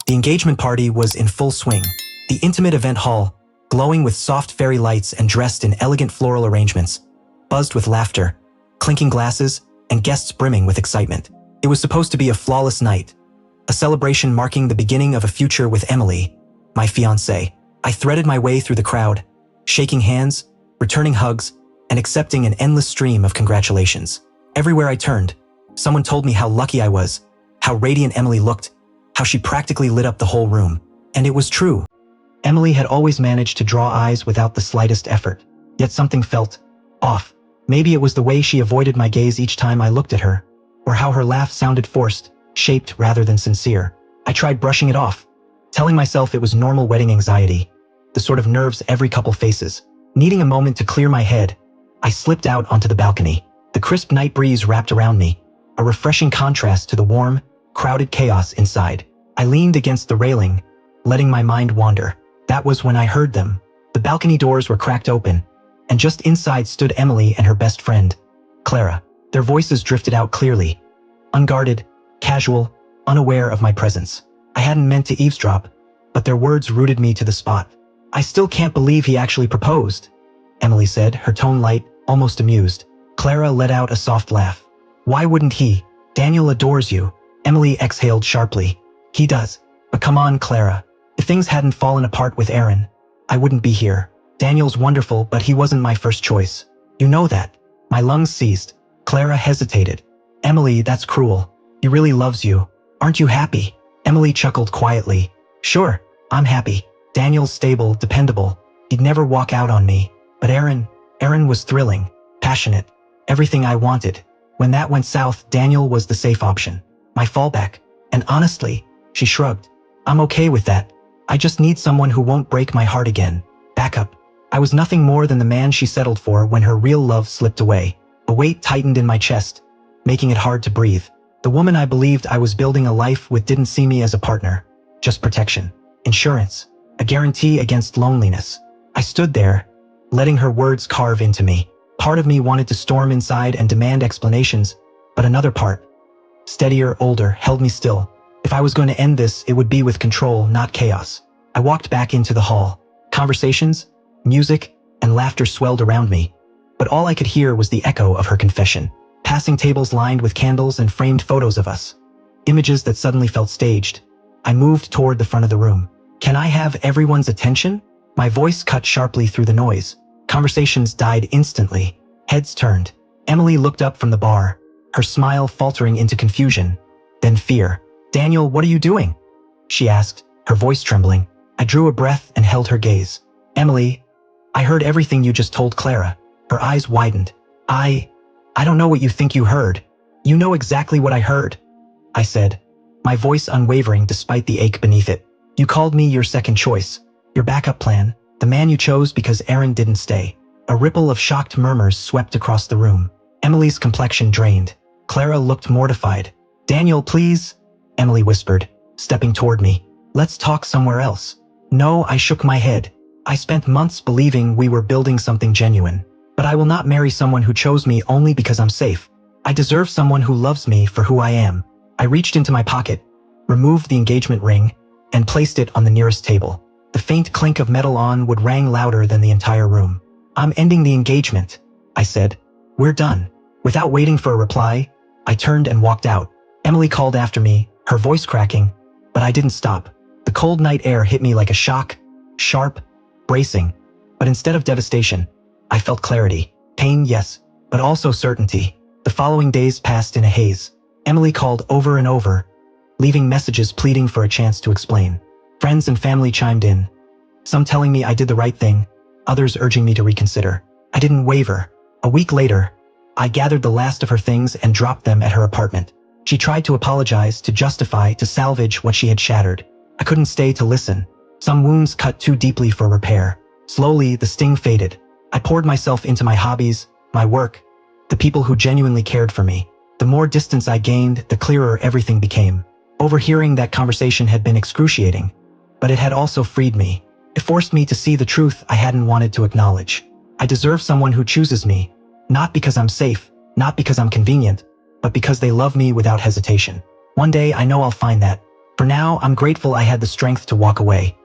The engagement party was in full swing. The intimate event hall, glowing with soft fairy lights and dressed in elegant floral arrangements, buzzed with laughter, clinking glasses, and guests brimming with excitement. It was supposed to be a flawless night, a celebration marking the beginning of a future with Emily, my fiancée. I threaded my way through the crowd, shaking hands, returning hugs, and accepting an endless stream of congratulations. Everywhere I turned, someone told me how lucky I was, how radiant Emily looked, how she practically lit up the whole room. And it was true. Emily had always managed to draw eyes without the slightest effort, yet something felt off. Maybe it was the way she avoided my gaze each time I looked at her, or how her laugh sounded forced, shaped rather than sincere. I tried brushing it off, telling myself it was normal wedding anxiety, the sort of nerves every couple faces. Needing a moment to clear my head, I slipped out onto the balcony. The crisp night breeze wrapped around me, a refreshing contrast to the warm, crowded chaos inside. I leaned against the railing, letting my mind wander. That was when I heard them. The balcony doors were cracked open, and just inside stood Emily and her best friend, Clara. Their voices drifted out clearly, unguarded, casual, unaware of my presence. I hadn't meant to eavesdrop, but their words rooted me to the spot. "I still can't believe he actually proposed," Emily said, her tone light, almost amused. Clara let out a soft laugh. "Why wouldn't he? Daniel adores you." Emily exhaled sharply. "He does. But come on, Clara. If things hadn't fallen apart with Aaron, I wouldn't be here. Daniel's wonderful, but he wasn't my first choice. You know that." My lungs seized. Clara hesitated. "Emily, that's cruel. He really loves you. Aren't you happy?" Emily chuckled quietly. "Sure, I'm happy. Daniel's stable, dependable. He'd never walk out on me. But Aaron was thrilling, passionate, everything I wanted. When that went south, Daniel was the safe option, my fallback. And honestly," she shrugged, "I'm okay with that. I just need someone who won't break my heart again." Backup. I was nothing more than the man she settled for when her real love slipped away. A weight tightened in my chest, making it hard to breathe. The woman I believed I was building a life with didn't see me as a partner, just protection, insurance, a guarantee against loneliness. I stood there, letting her words carve into me. Part of me wanted to storm inside and demand explanations, but another part, steadier, older, held me still. If I was going to end this, it would be with control, not chaos. I walked back into the hall. Conversations, music, and laughter swelled around me, but all I could hear was the echo of her confession. Passing tables lined with candles and framed photos of us. Images that suddenly felt staged. I moved toward the front of the room. "Can I have everyone's attention?" My voice cut sharply through the noise. Conversations died instantly. Heads turned. Emily looked up from the bar, her smile faltering into confusion, then fear. "Daniel, what are you doing?" she asked, her voice trembling. I drew a breath and held her gaze. "Emily, I heard everything you just told Clara." Her eyes widened. I don't know what you think you heard." "You know exactly what I heard," I said, my voice unwavering despite the ache beneath it. "You called me your second choice, your backup plan, the man you chose because Aaron didn't stay." A ripple of shocked murmurs swept across the room. Emily's complexion drained. Clara looked mortified. "Daniel, please," Emily whispered, stepping toward me. "Let's talk somewhere else." "No," I shook my head. "I spent months believing we were building something genuine. But I will not marry someone who chose me only because I'm safe. I deserve someone who loves me for who I am." I reached into my pocket, removed the engagement ring, and placed it on the nearest table. The faint clink of metal on would rang louder than the entire room. "I'm ending the engagement," I said. "We're done." Without waiting for a reply, I turned and walked out. Emily called after me, her voice cracking, but I didn't stop. The cold night air hit me like a shock, sharp, bracing, but instead of devastation, I felt clarity. Pain, yes, but also certainty. The following days passed in a haze. Emily called over and over, leaving messages pleading for a chance to explain. Friends and family chimed in, some telling me I did the right thing, others urging me to reconsider. I didn't waver. A week later, I gathered the last of her things and dropped them at her apartment. She tried to apologize, to justify, to salvage what she had shattered. I couldn't stay to listen. Some wounds cut too deeply for repair. Slowly, the sting faded. I poured myself into my hobbies, my work, the people who genuinely cared for me. The more distance I gained, the clearer everything became. Overhearing that conversation had been excruciating, but it had also freed me. It forced me to see the truth I hadn't wanted to acknowledge. I deserve someone who chooses me, not because I'm safe, not because I'm convenient, but because they love me without hesitation. One day I know I'll find that, For now, I'm grateful I had the strength to walk away.